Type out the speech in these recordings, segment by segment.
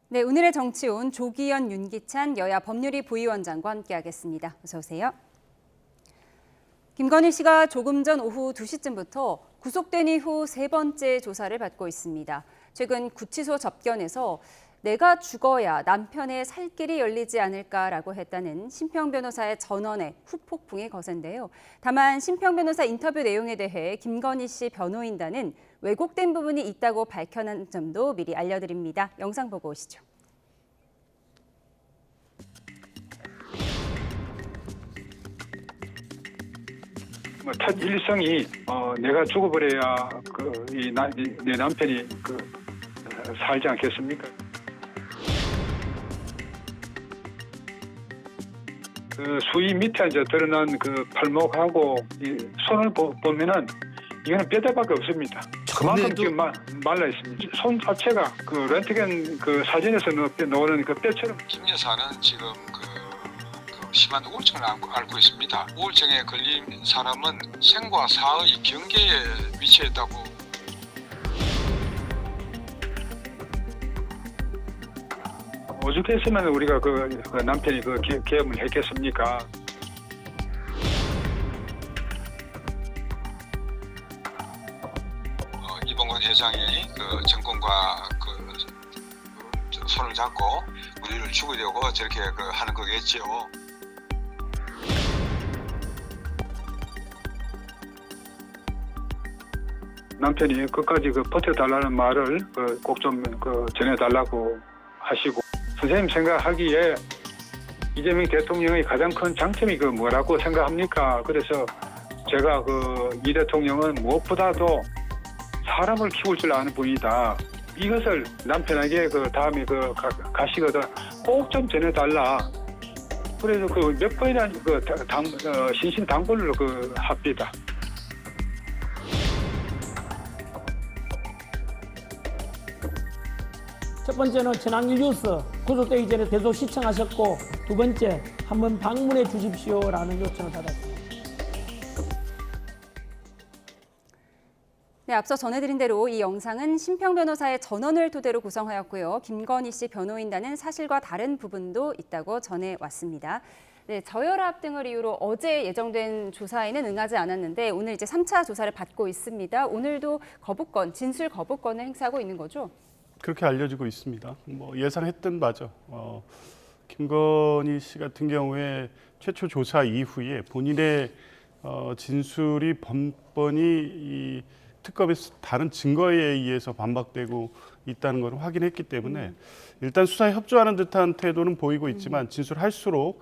네, 오늘의 정치온 조기현, 윤기찬 여야 법률위 부위원장과 함께하겠습니다. 어서 오세요. 김건희 씨가 조금 전 오후 2시쯤부터 구속된 이후 세 번째 조사를 받고 있습니다. 최근 구치소 접견에서 내가 죽어야 남편의 살 길이 열리지 않을까라고 했다는 심평 변호사의 전언에 후폭풍이 거센데요. 다만 심평 변호사 인터뷰 내용에 대해 김건희 씨 변호인단은 왜곡된 부분이 있다고 밝혀낸 점도 미리 알려드립니다. 영상 보고 오시죠. 첫 일성이 내가 죽어버려야 내 남편이 살지 않겠습니까? 그 수위 밑에 이제 드러난 그 팔목하고 이 손을 보면은 이거는 뼈대밖에 없습니다. 그만큼 지금 말라 있습니다. 손 자체가 그 렌트겐 그 사진에서 나오는 그 뼈처럼. 김 여사는 지금 심한 우울증을 앓고 있습니다. 우울증에 걸린 사람은 생과 사의 경계에 위치해 있다고. 오죽했으면 우리가 그 남편이 그 계엄을 했겠습니까? 이봉건 회장이 그 정권과 손을 잡고 우리를 죽이려고 저렇게 하는 거겠지요. 남편이 끝까지 버텨달라는 말을 꼭 좀 전해달라고 하시고, 선생님 생각하기에 이재명 대통령의 가장 큰 장점이 뭐라고 생각합니까? 그래서 제가 이 대통령은 무엇보다도 사람을 키울 줄 아는 분이다. 이것을 남편에게 다음에 가시거든 꼭 좀 전해달라. 그래서 몇 번이나 신신당부를 합니다. 첫 번째는 천황일 뉴스 구속되기 전에 계속 시청하셨고, 두 번째 한번 방문해 주십시오라는 요청을 받았습니다. 네, 앞서 전해드린 대로 이 영상은 심평 변호사의 전언을 토대로 구성하였고요. 김건희 씨 변호인단은 사실과 다른 부분도 있다고 전해왔습니다. 네, 저혈압 등을 이유로 어제 예정된 조사에는 응하지 않았는데 오늘 이제 3차 조사를 받고 있습니다. 오늘도 진술 거부권을 행사하고 있는 거죠? 그렇게 알려지고 있습니다. 예상했던 바죠. 김건희 씨 같은 경우에 최초 조사 이후에 본인의 진술이 번번이 이 특검의 다른 증거에 의해서 반박되고 있다는 걸 확인했기 때문에 일단 수사에 협조하는 듯한 태도는 보이고 있지만 진술할수록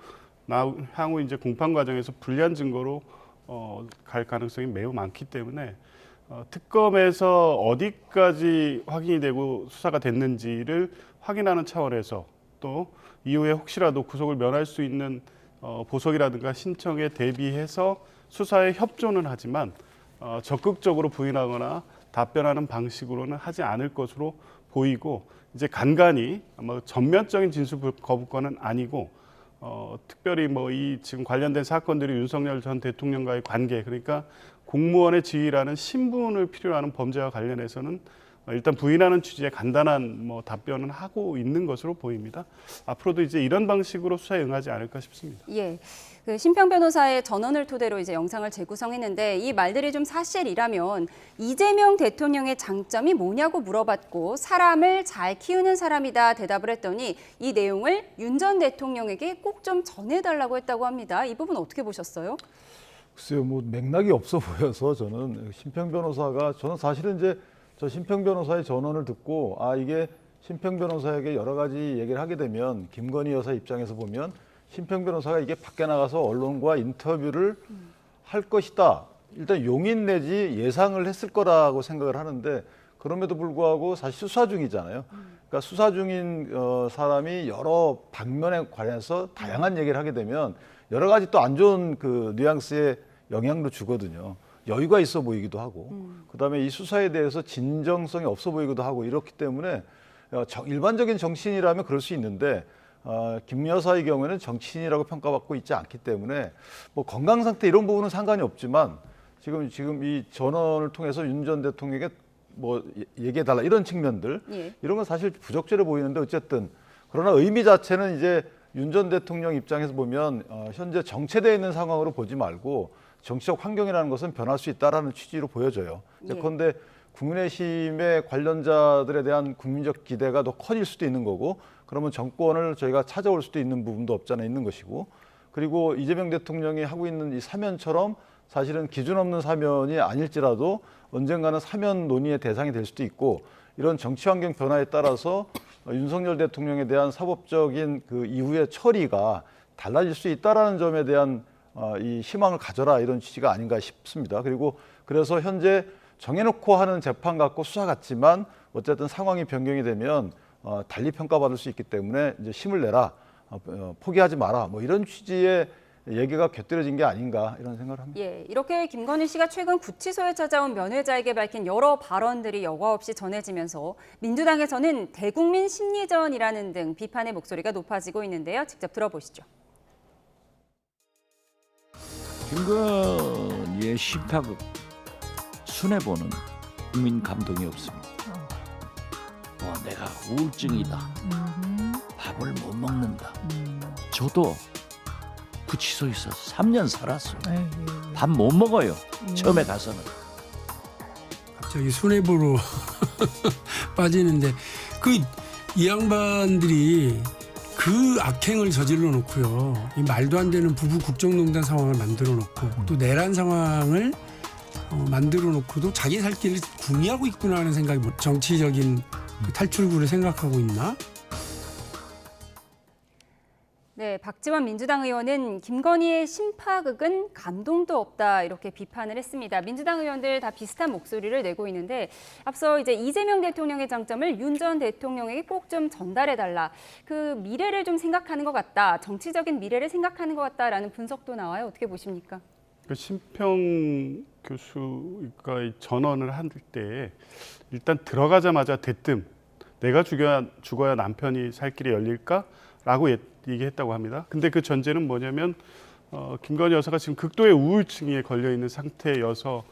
향후 이제 공판 과정에서 불리한 증거로 갈 가능성이 매우 많기 때문에 특검에서 어디까지 확인이 되고 수사가 됐는지를 확인하는 차원에서 또 이후에 혹시라도 구속을 면할 수 있는 보석이라든가 신청에 대비해서 수사에 협조는 하지만 적극적으로 부인하거나 답변하는 방식으로는 하지 않을 것으로 보이고, 이제 간간히 전면적인 진술 거부권은 아니고 특별히 이 지금 관련된 사건들이 윤석열 전 대통령과의 관계, 그러니까 공무원의 지위라는 신분을 필요로 하는 범죄와 관련해서는 일단 부인하는 취지의 간단한 답변은 하고 있는 것으로 보입니다. 앞으로도 이제 이런 방식으로 수사에 응하지 않을까 싶습니다. 예, 심평 변호사의 전언을 토대로 이제 영상을 재구성했는데 이 말들이 좀 사실이라면 이재명 대통령의 장점이 뭐냐고 물어봤고 사람을 잘 키우는 사람이다 대답을 했더니 이 내용을 윤 전 대통령에게 꼭 좀 전해달라고 했다고 합니다. 이 부분 어떻게 보셨어요? 글쎄요, 맥락이 없어 보여서 저는 사실은 이제 저 심평 변호사의 전언을 듣고 이게 심평 변호사에게 여러 가지 얘기를 하게 되면 김건희 여사 입장에서 보면 심평 변호사가 이게 밖에 나가서 언론과 인터뷰를 할 것이다. 일단 용인 내지 예상을 했을 거라고 생각을 하는데, 그럼에도 불구하고 사실 수사 중이잖아요. 그러니까 수사 중인 사람이 여러 방면에 관해서 다양한 얘기를 하게 되면 여러 가지 또 안 좋은 뉘앙스의 영향도 주거든요. 여유가 있어 보이기도 하고, 그다음에 이 수사에 대해서 진정성이 없어 보이기도 하고, 이렇기 때문에 일반적인 정치인이라면 그럴 수 있는데 김 여사의 경우에는 정치인이라고 평가받고 있지 않기 때문에 건강 상태 이런 부분은 상관이 없지만 지금 이 전언을 통해서 윤 전 대통령에게 뭐 얘기해달라 이런 측면들 예. 이런 건 사실 부적절해 보이는데 어쨌든 그러나 의미 자체는 이제 윤 전 대통령 입장에서 보면 현재 정체되어 있는 상황으로 보지 말고 정치적 환경이라는 것은 변할 수 있다라는 취지로 보여져요. 예. 그런데 국민의힘의 관련자들에 대한 국민적 기대가 더 커질 수도 있는 거고 그러면 정권을 저희가 찾아올 수도 있는 부분도 없지 않아 있는 것이고 그리고 이재명 대통령이 하고 있는 이 사면처럼 사실은 기준 없는 사면이 아닐지라도 언젠가는 사면 논의의 대상이 될 수도 있고 이런 정치 환경 변화에 따라서 윤석열 대통령에 대한 사법적인 그 이후의 처리가 달라질 수 있다라는 점에 대한 이 희망을 가져라 이런 취지가 아닌가 싶습니다. 그리고 그래서 현재 정해놓고 하는 재판 같고 수사 같지만 어쨌든 상황이 변경이 되면 달리 평가받을 수 있기 때문에 이제 힘을 내라, 포기하지 마라 뭐 이런 취지의 얘기가 곁들여진 게 아닌가 이런 생각을 합니다. 예, 이렇게 김건희 씨가 최근 구치소에 찾아온 면회자에게 밝힌 여러 발언들이 여과 없이 전해지면서 민주당에서는 대국민 심리전이라는 등 비판의 목소리가 높아지고 있는데요. 직접 들어보시죠. 김건희의 심파극 순해보는 국민 감동이 없습니다. 내가 우울증이다. 밥을 못 먹는다. 저도 구치소에서 3년 살았어요. 밥 못 먹어요. 처음에 가서는. 갑자기 수뇌부로 빠지는데 이 양반들이 그 악행을 저질러 놓고요. 이 말도 안 되는 부부 국정농단 상황을 만들어 놓고 또 내란 상황을 만들어 놓고도 자기 살 길을 궁리하고 있구나 하는 생각이 정치적인 그 탈출구를 생각하고 있나? 네, 박지원 민주당 의원은 김건희의 심파극은 감동도 없다 이렇게 비판을 했습니다. 민주당 의원들 다 비슷한 목소리를 내고 있는데 앞서 이제 이재명 대통령의 장점을 윤 전 대통령에게 꼭 좀 전달해달라. 그 미래를 좀 생각하는 것 같다. 정치적인 미래를 생각하는 것 같다라는 분석도 나와요. 어떻게 보십니까? 그 심평 교수가 전언을 할 때 일단 들어가자마자 대뜸 내가 죽어야 남편이 살 길이 열릴까라고 얘기했다고 합니다. 근데 그 전제는 뭐냐면 김건희 여사가 지금 극도의 우울증에 걸려 있는 상태여서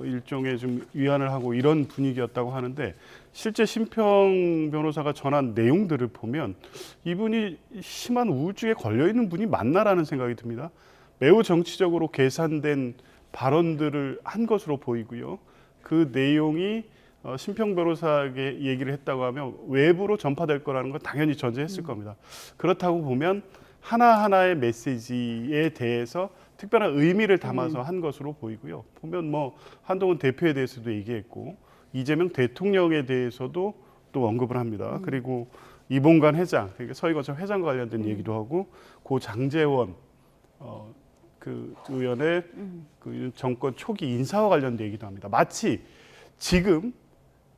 일종의 좀 위안을 하고 이런 분위기였다고 하는데 실제 심평 변호사가 전한 내용들을 보면 이분이 심한 우울증에 걸려 있는 분이 맞나라는 생각이 듭니다. 매우 정치적으로 계산된 발언들을 한 것으로 보이고요. 그 내용이 심평 변호사에게 얘기를 했다고 하면 외부로 전파될 거라는 건 당연히 전제했을 겁니다. 그렇다고 보면 하나하나의 메시지에 대해서 특별한 의미를 담아서 한 것으로 보이고요. 보면 뭐 한동훈 대표에 대해서도 얘기했고 이재명 대통령에 대해서도 또 언급을 합니다. 그리고 이봉관 회장, 그러니까 서희건설 회장과 관련된 얘기도 하고 고 장제원 그 의원의 그 정권 초기 인사와 관련된 얘기도 합니다. 마치 지금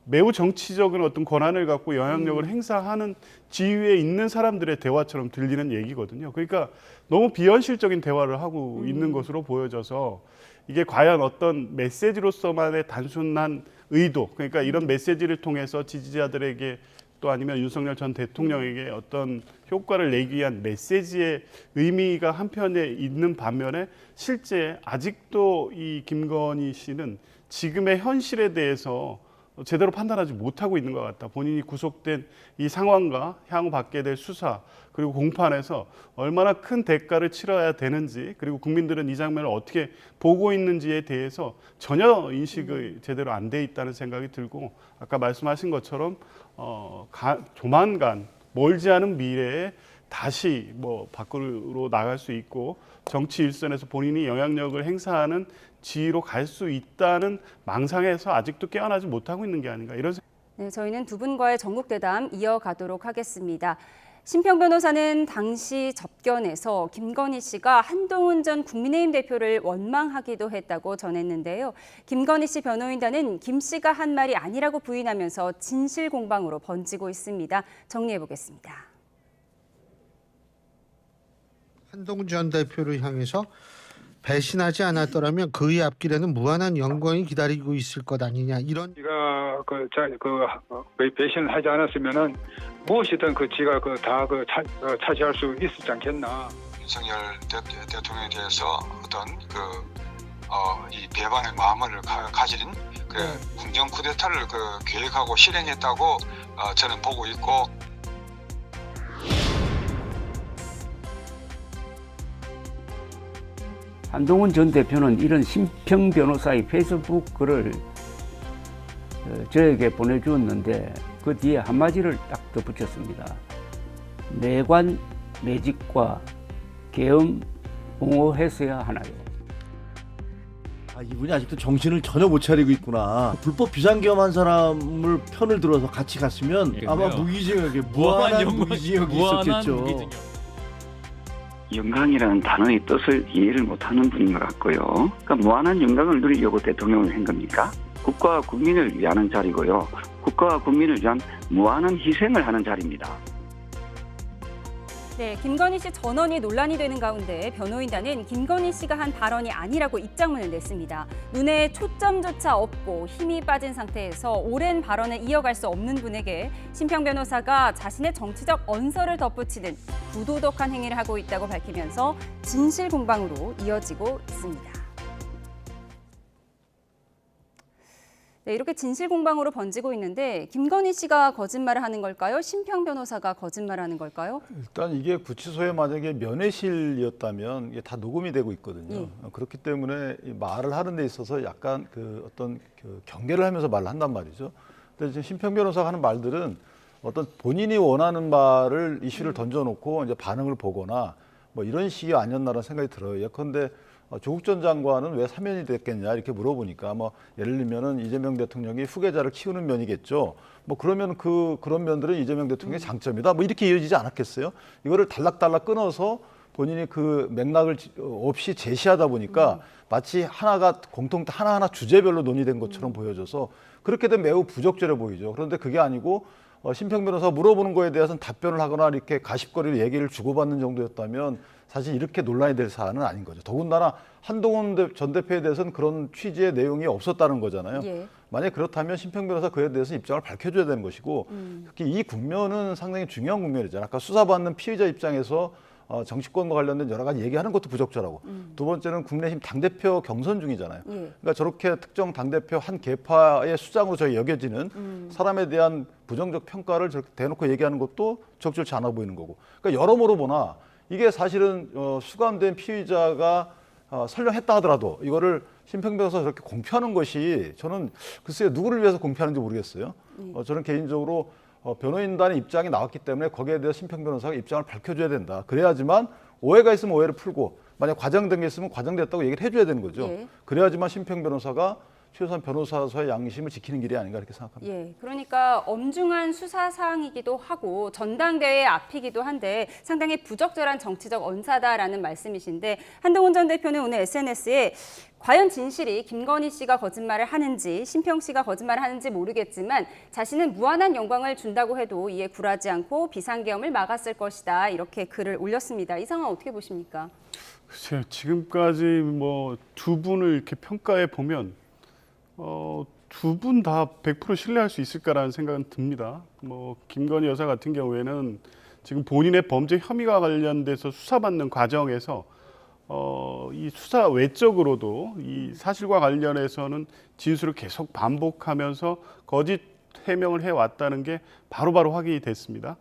매우 정치적인 어떤 권한을 갖고 영향력을 행사하는 지위에 있는 사람들의 대화처럼 들리는 얘기거든요. 그러니까 너무 비현실적인 대화를 하고 있는 것으로 보여져서 이게 과연 어떤 메시지로서만의 단순한 의도, 그러니까 이런 메시지를 통해서 지지자들에게 또 아니면 윤석열 전 대통령에게 어떤 효과를 내기 위한 메시지의 의미가 한편에 있는 반면에 실제 아직도 이 김건희 씨는 지금의 현실에 대해서 제대로 판단하지 못하고 있는 것 같다. 본인이 구속된 이 상황과 향후 받게 될 수사 그리고 공판에서 얼마나 큰 대가를 치러야 되는지 그리고 국민들은 이 장면을 어떻게 보고 있는지에 대해서 전혀 인식이 제대로 안 돼 있다는 생각이 들고 아까 말씀하신 것처럼 조만간 멀지 않은 미래에 다시 뭐 밖으로 나갈 수 있고 정치 일선에서 본인이 영향력을 행사하는 지위로 갈 수 있다는 망상에서 아직도 깨어나지 못하고 있는 게 아닌가 이런 생각. 네, 저희는 두 분과의 전국 대담 이어가도록 하겠습니다. 심평 변호사는 당시 접견에서 김건희 씨가 한동훈 전 국민의힘 대표를 원망하기도 했다고 전했는데요. 김건희 씨 변호인단은 김 씨가 한 말이 아니라고 부인하면서 진실 공방으로 번지고 있습니다. 정리해 보겠습니다. 한동훈 전 대표를 향해서 배신하지 않았더라면 그의 앞길에는 무한한 영광이 기다리고 있을 것 아니냐 이런. 지가 배신을 하지 않았으면은 무엇이든 지가 다 차지할 수 있었지 않겠나. 윤석열 대통령에 대해서 어떤 이 배반의 마음을 가진 그 궁정 쿠데타를 계획하고 실행했다고 저는 보고 있고. 한동훈 전 대표는 이런 심평 변호사의 페이스북 글을 저에게 보내주었는데 그 뒤에 한마디를 딱 덧붙였습니다. 내관 매직과 계엄 옹호했어야 하나요? 아, 이분이 아직도 정신을 전혀 못 차리고 있구나. 불법 비상계엄한 사람을 편을 들어서 같이 갔으면 아마 무기징역에 무한한 무기징역이 있었겠죠. 영광이라는 단어의 뜻을 이해를 못하는 분인 것 같고요. 그러니까 무한한 영광을 누리려고 대통령을 한 겁니까? 국가와 국민을 위하는 자리고요. 국가와 국민을 위한 무한한 희생을 하는 자리입니다. 네, 김건희 씨 전원이 논란이 되는 가운데 변호인단은 김건희 씨가 한 발언이 아니라고 입장문을 냈습니다. 눈에 초점조차 없고 힘이 빠진 상태에서 오랜 발언을 이어갈 수 없는 분에게 심평 변호사가 자신의 정치적 언서를 덧붙이는 부도덕한 행위를 하고 있다고 밝히면서 진실 공방으로 이어지고 있습니다. 네, 이렇게 진실 공방으로 번지고 있는데 김건희 씨가 거짓말을 하는 걸까요? 심평 변호사가 거짓말을 하는 걸까요? 일단 이게 구치소에 만약에 면회실이었다면 이게 다 녹음이 되고 있거든요. 그렇기 때문에 이 말을 하는 데 있어서 약간 어떤 경계를 하면서 말을 한단 말이죠. 근데 지금 심평 변호사가 하는 말들은 어떤 본인이 원하는 말을 이슈를 던져놓고 이제 반응을 보거나 뭐 이런 식이 아니었나라는 생각이 들어요. 예컨대 조국 전 장관은 왜 사면이 됐겠냐 이렇게 물어보니까 뭐 예를 들면은 이재명 대통령이 후계자를 키우는 면이겠죠. 뭐 그러면 그런 면들은 이재명 대통령의 장점이다. 뭐 이렇게 이어지지 않았겠어요? 이거를 달락달락 끊어서 본인이 그 맥락을 없이 제시하다 보니까 마치 하나가 하나하나 주제별로 논의된 것처럼 보여져서 그렇게 되면 매우 부적절해 보이죠. 그런데 그게 아니고 심평 변호사가 물어보는 거에 대해서는 답변을 하거나 이렇게 가십거리를 얘기를 주고받는 정도였다면 사실 이렇게 논란이 될 사안은 아닌 거죠. 더군다나 한동훈 전 대표에 대해서는 그런 취지의 내용이 없었다는 거잖아요. 만약 그렇다면 심평 변호사 그에 대해서 입장을 밝혀줘야 되는 것이고 특히 이 국면은 상당히 중요한 국면이잖아요. 아까 수사받는 피의자 입장에서 정치권과 관련된 여러 가지 얘기하는 것도 부적절하고 두 번째는 국민의힘 당대표 경선 중이잖아요. 그러니까 저렇게 특정 당대표 한 계파의 수장으로 저희 여겨지는 사람에 대한 부정적 평가를 저렇게 대놓고 얘기하는 것도 적절치 않아 보이는 거고. 그러니까 여러모로 보나 이게 사실은 수감된 피의자가 설령 했다 하더라도 이거를 심평 변호사가 저렇게 공표하는 것이 저는 글쎄요 누구를 위해서 공표하는지 모르겠어요. 저는 개인적으로 변호인단의 입장이 나왔기 때문에 거기에 대해서 심평 변호사가 입장을 밝혀줘야 된다. 그래야지만 오해가 있으면 오해를 풀고 만약 과장된 게 있으면 과장됐다고 얘기를 해줘야 되는 거죠. 그래야지만 심평 변호사가 최소한 변호사로서의 양심을 지키는 길이 아닌가 이렇게 생각합니다. 그러니까 엄중한 수사 사항이기도 하고 전당대회 앞이기도 한데 상당히 부적절한 정치적 언사다라는 말씀이신데 한동훈 전 대표는 오늘 SNS에 과연 진실이 김건희 씨가 거짓말을 하는지 심평 씨가 거짓말을 하는지 모르겠지만 자신은 무한한 영광을 준다고 해도 이에 굴하지 않고 비상계엄을 막았을 것이다 이렇게 글을 올렸습니다. 이 상황 어떻게 보십니까? 글쎄요, 지금까지 뭐 두 분을 이렇게 평가해 보면 두 분 다 100% 신뢰할 수 있을까라는 생각은 듭니다. 뭐 김건희 여사 같은 경우에는 지금 본인의 범죄 혐의와 관련돼서 수사받는 과정에서 이 수사 외적으로도 이 사실과 관련해서는 진술을 계속 반복하면서 거짓 해명을 해왔다는 게 바로바로 확인이 됐습니다.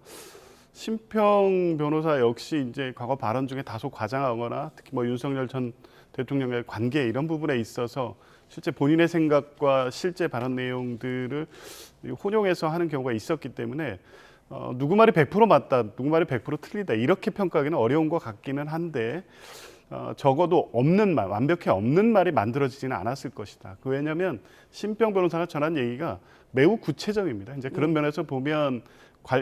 심평 변호사 역시 이제 과거 발언 중에 다소 과장하거나 특히 뭐 윤석열 전 대통령의 관계 이런 부분에 있어서 실제 본인의 생각과 실제 발언 내용들을 혼용해서 하는 경우가 있었기 때문에 누구 말이 100% 맞다, 누구 말이 100% 틀리다 이렇게 평가하기는 어려운 것 같기는 한데 적어도 없는 말, 완벽히 없는 말이 만들어지지는 않았을 것이다. 왜냐하면 심평 변호사가 전한 얘기가 매우 구체적입니다. 이제 그런 면에서 보면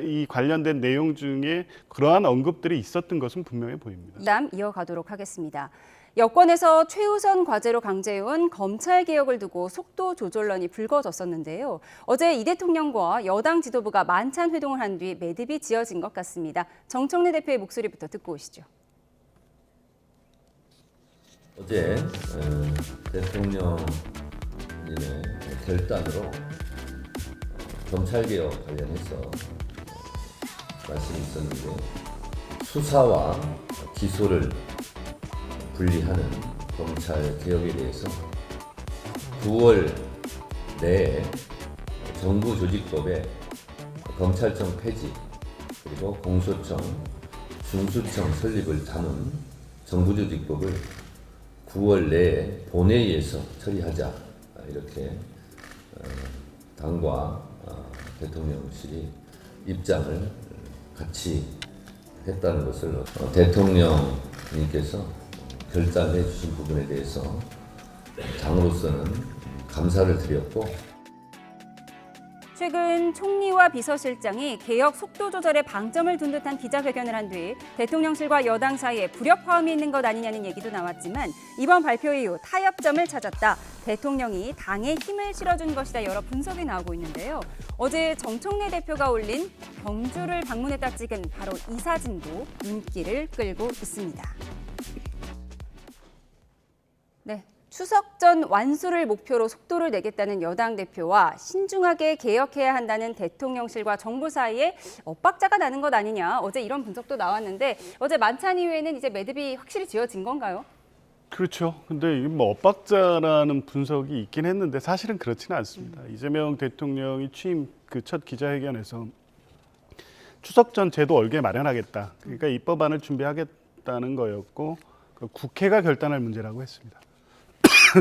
이 관련된 내용 중에 그러한 언급들이 있었던 것은 분명해 보입니다. 다음 이어가도록 하겠습니다. 여권에서 최우선 과제로 강제해온 검찰 개혁을 두고 속도 조절론이 불거졌었는데요. 어제 이 대통령과 여당 지도부가 만찬 회동을 한 뒤 매듭이 지어진 것 같습니다. 정청래 대표의 목소리부터 듣고 오시죠. 어제 대통령님의 결단으로 검찰개혁 관련해서 말씀이 있었는데 수사와 기소를 분리하는 검찰 개혁에 대해서 9월 내에 정부 조직법에 검찰청 폐지 그리고 공소청, 중수청 설립을 담은 정부 조직법을 9월 내에 본회의에서 처리하자 이렇게 당과 대통령실이 입장을 같이 했다는 것을 대통령님께서 결단해 주신 부분에 대해서 당으로서는 감사를 드렸고 최근 총리와 비서실장이 개혁 속도 조절에 방점을 둔 듯한 기자회견을 한 뒤 대통령실과 여당 사이에 불협화음이 있는 것 아니냐는 얘기도 나왔지만 이번 발표 이후 타협점을 찾았다. 대통령이 당에 힘을 실어준 것이다. 여러 분석이 나오고 있는데요. 어제 정청래 대표가 올린 경주를 방문했다 찍은 바로 이 사진도 눈길을 끌고 있습니다. 네. 추석 전 완수를 목표로 속도를 내겠다는 여당 대표와 신중하게 개혁해야 한다는 대통령실과 정부 사이에 엇박자가 나는 것 아니냐. 어제 이런 분석도 나왔는데 어제 만찬 이후에는 이제 매듭이 확실히 지어진 건가요? 그렇죠. 근데 이게 뭐 엇박자라는 분석이 있긴 했는데 사실은 그렇지는 않습니다. 이재명 대통령이 취임 그 첫 기자회견에서 추석 전 제도 얼개 마련하겠다. 그러니까 입법안을 준비하겠다는 거였고 국회가 결단할 문제라고 했습니다.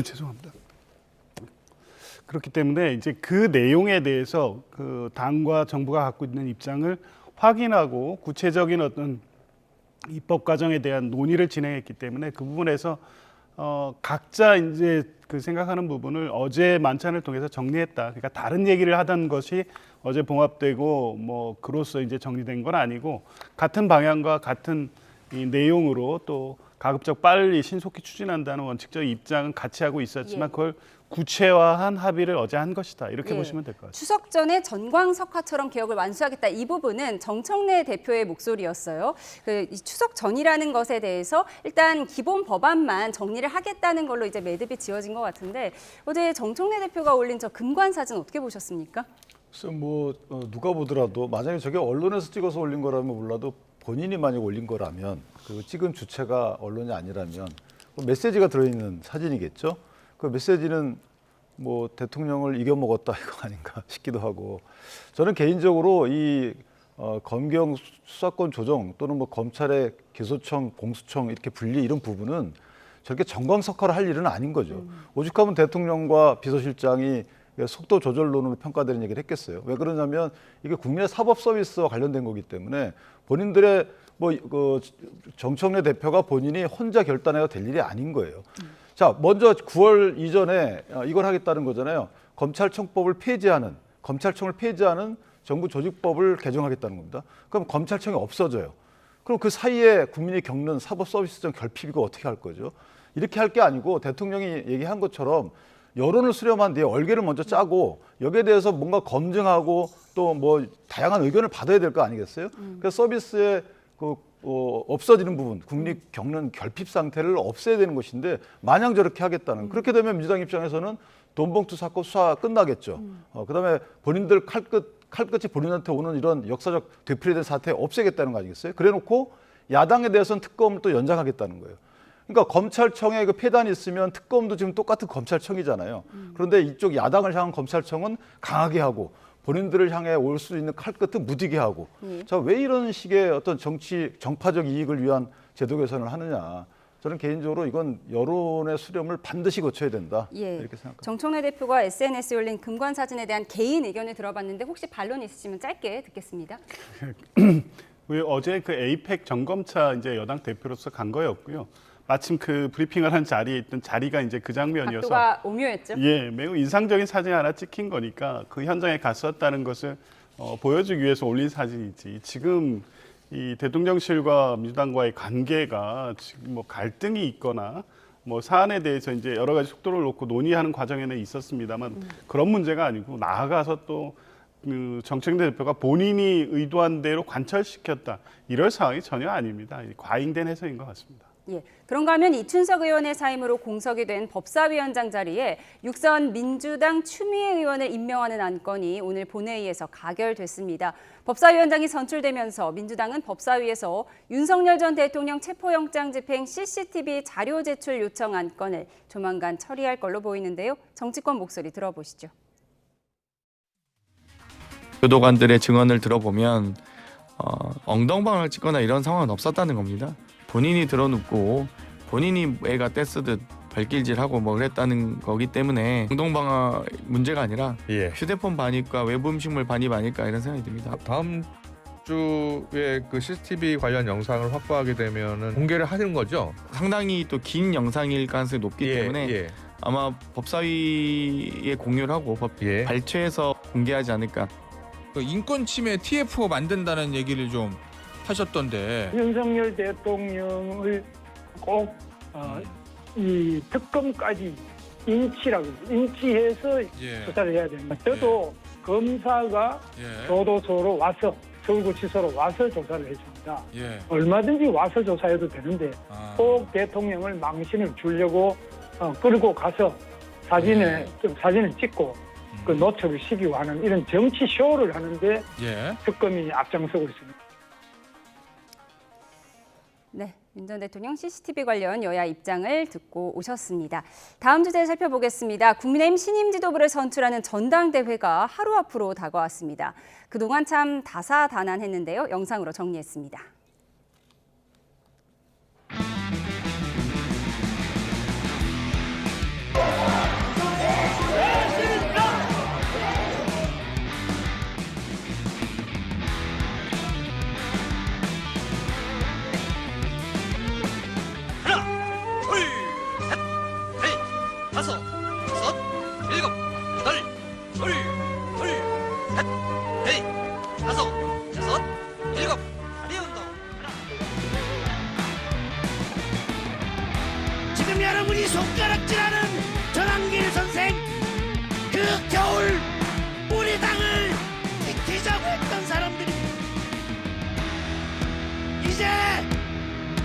죄송합니다. 그렇기 때문에 이제 그 내용에 대해서 그 당과 정부가 갖고 있는 입장을 확인하고 구체적인 어떤 입법 과정에 대한 논의를 진행했기 때문에 그 부분에서 각자 이제 그 생각하는 부분을 어제 만찬을 통해서 정리했다. 그러니까 다른 얘기를 하던 것이 어제 봉합되고 뭐 그로써 이제 정리된 건 아니고 같은 방향과 같은 이 내용으로 또 가급적 빨리 신속히 추진한다는 원칙적 입장은 같이 하고 있었지만 그걸 구체화한 합의를 어제 한 것이다. 이렇게 보시면 될 것 같습니다. 추석 전에 전광석화처럼 개혁을 완수하겠다. 이 부분은 정청래 대표의 목소리였어요. 이 추석 전이라는 것에 대해서 일단 기본 법안만 정리를 하겠다는 걸로 이제 매듭이 지어진 것 같은데 어제 정청래 대표가 올린 저 금관 사진 어떻게 보셨습니까? 그래서 뭐 누가 보더라도 만약에 저게 언론에서 찍어서 올린 거라면 몰라도 본인이 만약 올린 거라면 그 찍은 주체가 언론이 아니라면 메시지가 들어있는 사진이겠죠. 그 메시지는 뭐 대통령을 이겨먹었다 이거 아닌가 싶기도 하고 저는 개인적으로 이 검경 수사권 조정 또는 뭐 검찰의 기소청, 공수청 이렇게 분리 이런 부분은 저렇게 정광석화를 할 일은 아닌 거죠. 오죽하면 대통령과 비서실장이 속도 조절론으로 평가되는 얘기를 했겠어요. 왜 그러냐면 이게 국민의 사법 서비스와 관련된 거기 때문에 본인들의 뭐 그 정청래 대표가 본인이 혼자 결단해야 될 일이 아닌 거예요. 자, 먼저 9월 이전에 이걸 하겠다는 거잖아요. 검찰청법을 폐지하는 검찰청을 폐지하는 정부 조직법을 개정하겠다는 겁니다. 그럼 검찰청이 없어져요. 그럼 그 사이에 국민이 겪는 사법 서비스적 결핍 이거 어떻게 할 거죠? 이렇게 할 게 아니고 대통령이 얘기한 것처럼 여론을 수렴한 뒤에 얼개를 먼저 짜고 여기에 대해서 뭔가 검증하고 또 뭐 다양한 의견을 받아야 될 거 아니겠어요? 그래서 서비스의 그 없어지는 부분, 국민이 겪는 결핍 상태를 없애야 되는 것인데 마냥 저렇게 하겠다는 그렇게 되면 민주당 입장에서는 돈봉투 사건 수사 끝나겠죠. 그다음에 본인들 칼끝이 본인한테 오는 이런 역사적 되풀이된 사태 없애겠다는 거 아니겠어요? 그래놓고 야당에 대해서는 특검을 또 연장하겠다는 거예요. 그러니까 검찰청에 그 폐단이 있으면 특검도 지금 똑같은 검찰청이잖아요. 그런데 이쪽 야당을 향한 검찰청은 강하게 하고 본인들을 향해 올 수 있는 칼끝은 무디게 하고 자, 왜 이런 식의 어떤 정파적 이익을 위한 제도 개선을 하느냐. 저는 개인적으로 이건 여론의 수렴을 반드시 거쳐야 된다. 이렇게 생각합니다. 정청래 대표가 SNS에 올린 금관 사진에 대한 개인 의견을 들어봤는데 혹시 반론 있으시면 짧게 듣겠습니다. 어제 그 에이펙 점검차 이제 여당 대표로서 간 거였고요. 마침 그 브리핑을 한 자리에 있던 자리가 이제 그 장면이어서 각도가 오묘했죠. 예, 매우 인상적인 사진 하나 찍힌 거니까 그 현장에 갔었다는 것을 보여주기 위해서 올린 사진이지. 지금 이 대통령실과 민주당과의 관계가 지금 뭐 갈등이 있거나 뭐 사안에 대해서 이제 여러 가지 속도를 놓고 논의하는 과정에는 있었습니다만 그런 문제가 아니고 나아가서 또 그 정청래 대표가 본인이 의도한 대로 관철시켰다 이럴 상황이 전혀 아닙니다. 과잉된 해석인 것 같습니다. 예, 그런가 하면 이춘석 의원의 사임으로 공석이 된 법사위원장 자리에 육선 민주당 추미애 의원을 임명하는 안건이 오늘 본회의에서 가결됐습니다. 법사위원장이 선출되면서 민주당은 법사위에서 윤석열 전 대통령 체포영장 집행 CCTV 자료 제출 요청 안건을 조만간 처리할 걸로 보이는데요. 정치권 목소리 들어보시죠. 교도관들의 증언을 들어보면 엉덩방을 찍거나 이런 상황은 없었다는 겁니다. 본인이 드러눕고 본인이 애가 떼쓰듯 발길질하고 뭐 그랬다는 거기 때문에 엉덩방아 문제가 아니라 휴대폰 반입과 외부 음식물 반입 아닐까 이런 생각이 듭니다. 다음 주에 그 CCTV 관련 영상을 확보하게 되면은 공개를 하는 거죠? 상당히 또 긴 영상일 가능성이 높기 때문에 아마 법사위에 공유를 하고 발췌해서 공개하지 않을까. 그 인권 침해 TFO 만든다는 얘기를 좀 하셨던데 윤석열 대통령을 꼭 이 특검까지 인치해서 조사를 해야 됩니다. 저도 검사가 교도소로 와서 서울구치소로 와서 조사를 했습니다. 얼마든지 와서 조사해도 되는데 꼭 대통령을 망신을 주려고 끌고 가서 사진을 찍고 그 노출을 시키고 하는 이런 정치 쇼를 하는데 특검이 앞장서고 있습니다. 네, 윤 전 대통령 CCTV 관련 여야 입장을 듣고 오셨습니다. 다음 주제 살펴보겠습니다. 국민의힘 신임 지도부를 선출하는 전당대회가 하루 앞으로 다가왔습니다. 그동안 참 다사다난했는데요. 영상으로 정리했습니다. 지금 여러분이 손가락질하는 전한길 선생, 그 겨울 우리 당을 지키자고 했던 사람들이 이제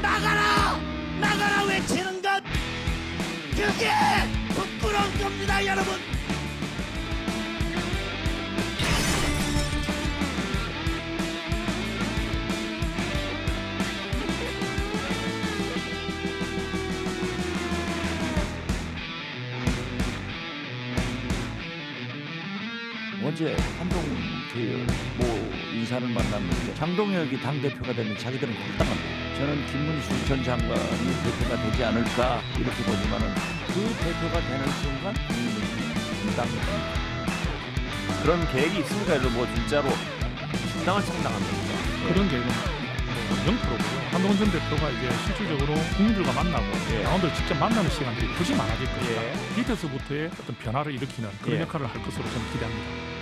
나가라 나가라 외치는 것, 그게 부끄러운 겁니다 여러분. 어제 한동훈 인사를 만났는데 장동혁이 당대표가 되면 자기들은 홀당합니다. 저는 김문수 전 장관이 대표가 되지 않을까 이렇게 보지만은 그 대표가 되는 순간 민당입니다. 그런 계획이 있습니까? 뭐 진짜로 신당을 창당합니까? 그런 계획은 0%고요. 한동훈 전 대표가 이제 실질적으로 국민들과 만나고 당원들 직접 만나는 시간들이 훨씬 많아질 겁니다. 밑에서부터의 어떤 변화를 일으키는 그런 역할을 할 것으로 저는 기대합니다.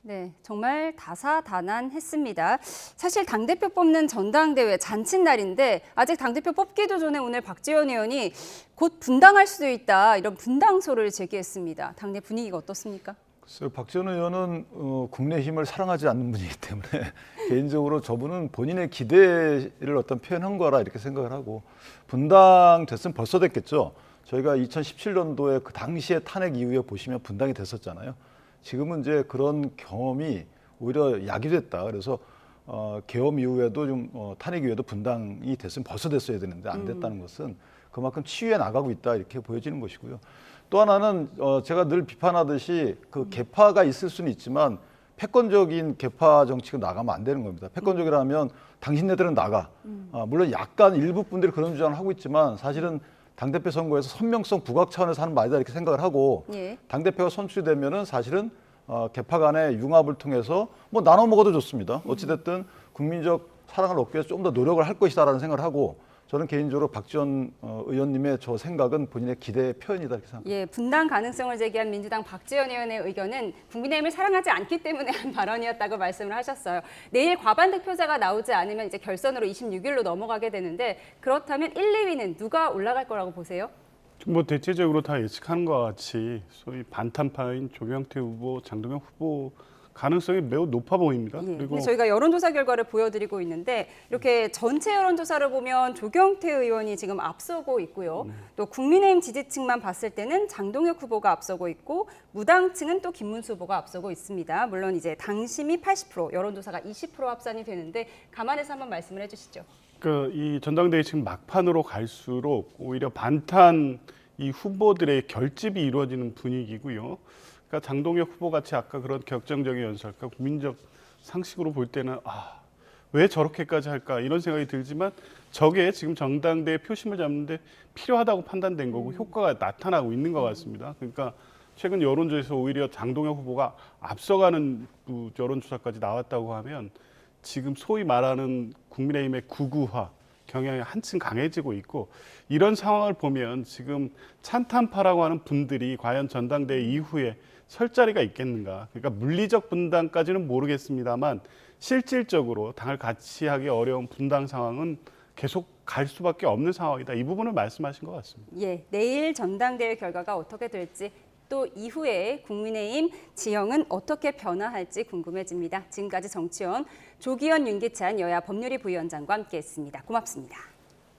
네, 정말 다사다난했습니다. 사실 당대표 뽑는 전당대회 잔칫날인데 아직 당대표 뽑기도 전에 오늘 박지원 의원이 곧 분당할 수도 있다 이런 분당소를 제기했습니다. 당내 분위기가 어떻습니까? 글쎄요, 박지원 의원은 국민의힘을 사랑하지 않는 분이기 때문에 개인적으로 저분은 본인의 기대를 어떤 표현한 거라 이렇게 생각을 하고 분당 됐으면 벌써 됐겠죠. 저희가 2017년도에 그 당시의 탄핵 이후에 보시면 분당이 됐었잖아요. 지금은 이제 그런 경험이 오히려 약이 됐다. 그래서 계엄 이후에도 좀 탄핵 이후에도 분당이 됐으면 벌써 됐어야 되는데 안 됐다는 것은 그만큼 치유해 나가고 있다 이렇게 보여지는 것이고요. 또 하나는 제가 늘 비판하듯이 그 개파가 있을 수는 있지만 패권적인 개파 정치가 나가면 안 되는 겁니다. 패권적이라면 당신네들은 나가. 물론 약간 일부 분들이 그런 주장을 하고 있지만 사실은 당대표 선거에서 선명성 부각 차원에서 하는 말이다 이렇게 생각을 하고 당대표가 선출이 되면은 사실은 개파 간의 융합을 통해서 뭐 나눠 먹어도 좋습니다. 어찌됐든 국민적 사랑을 얻기 위해서 좀 더 노력을 할 것이다라는 생각을 하고 저는 개인적으로 박지원 의원님의 저 생각은 본인의 기대의 표현이다 이렇게 생각합니다. 예, 분당 가능성을 제기한 민주당 박지원 의원의 의견은 국민의힘을 사랑하지 않기 때문에 한 발언이었다고 말씀을 하셨어요. 내일 과반 득표자가 나오지 않으면 이제 결선으로 26일로 넘어가게 되는데 그렇다면 1, 2위는 누가 올라갈 거라고 보세요? 뭐 대체적으로 다 예측하는 것 같이 소위 반탄파인 조경태 후보, 장동혁 후보가 가능성이 매우 높아 보입니다. 예, 그리고 저희가 여론조사 결과를 보여드리고 있는데 이렇게 전체 여론조사를 보면 조경태 의원이 지금 앞서고 있고요. 또 국민의힘 지지층만 봤을 때는 장동혁 후보가 앞서고 있고 무당층은 또 김문수 후보가 앞서고 있습니다. 물론 이제 당심이 80%, 여론조사가 20% 합산이 되는데 감안해서 한번 말씀을 해주시죠. 이 전당대회 지금 막판으로 갈수록 오히려 반탄 이 후보들의 결집이 이루어지는 분위기고요. 그러니까 장동혁 후보 같이 아까 그런 격정적인 연설과 국민적 상식으로 볼 때는 왜 저렇게까지 할까 이런 생각이 들지만 저게 지금 전당대회 표심을 잡는데 필요하다고 판단된 거고 효과가 나타나고 있는 것 같습니다. 그러니까 최근 여론조사에서 오히려 장동혁 후보가 앞서가는 여론조사까지 나왔다고 하면 지금 소위 말하는 국민의힘의 구구화 경향이 한층 강해지고 있고 이런 상황을 보면 지금 찬탄파라고 하는 분들이 과연 전당대회 이후에 설 자리가 있겠는가. 그러니까 물리적 분당까지는 모르겠습니다만 실질적으로 당을 같이 하기 어려운 분당 상황은 계속 갈 수밖에 없는 상황이다. 이 부분을 말씀하신 것 같습니다. 예, 내일 전당대회 결과가 어떻게 될지 또 이후에 국민의힘 지형은 어떻게 변화할지 궁금해집니다. 지금까지 정치원 조기현, 윤기찬 여야 법률위 부위원장과 함께했습니다. 고맙습니다.